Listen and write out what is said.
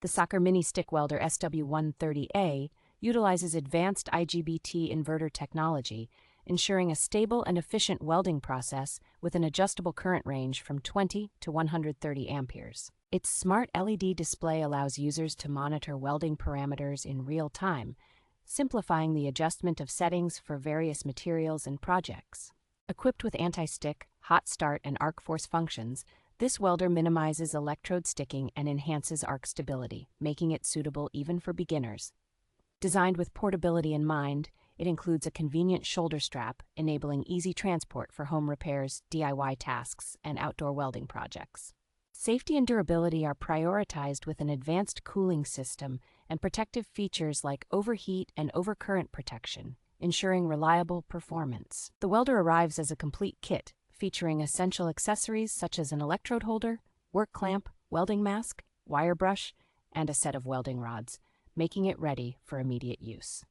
The Soccer Mini Stick Welder SW-130A utilizes advanced IGBT inverter technology, ensuring a stable and efficient welding process with an adjustable current range from 20 to 130 amperes. Its smart LED display allows users to monitor welding parameters in real time, simplifying the adjustment of settings for various materials and projects. Equipped with anti-stick, hot start, and arc force functions, this welder minimizes electrode sticking and enhances arc stability, making it suitable even for beginners. Designed with portability in mind, it includes a convenient shoulder strap, enabling easy transport for home repairs, DIY tasks, and outdoor welding projects. Safety and durability are prioritized with an advanced cooling system and protective features like overheat and overcurrent protection, ensuring reliable performance. The welder arrives as a complete kit, featuring essential accessories such as an electrode holder, work clamp, welding mask, wire brush, and a set of welding rods, making it ready for immediate use.